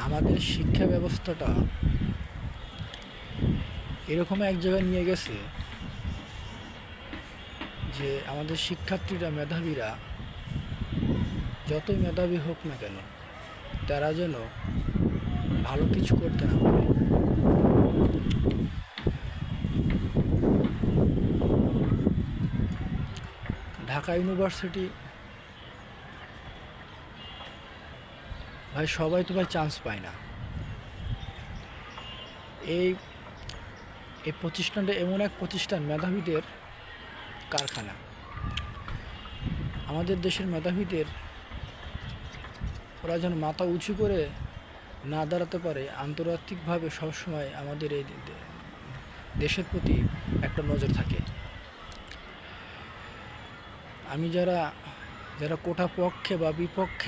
আমাদের শিক্ষা ব্যবস্থাটা এরকম এক জায়গায় নিয়ে গেছে যে আমাদের শিক্ষার্থীরা, মেধাবীরা যতই মেধাবী হোক না কেন, তারা যেন ভালো কিছু করতে না পারে। ঢাকা ইউনিভার্সিটি ভাই, সবাই তো ভাই চান্স পায় না। এই এই প্রতিষ্ঠানটা এমন এক প্রতিষ্ঠান, মেধাবীদের কারখানা। আমাদের দেশের মেধাবীদের ওরা যেন মাথা উঁচু করে না দাঁড়াতে পারে, আন্তর্জাতিকভাবে সবসময় আমাদের এই দেশের প্রতি একটা নজর থাকে। আমি যারা যারা কোটা পক্ষে বা বিপক্ষে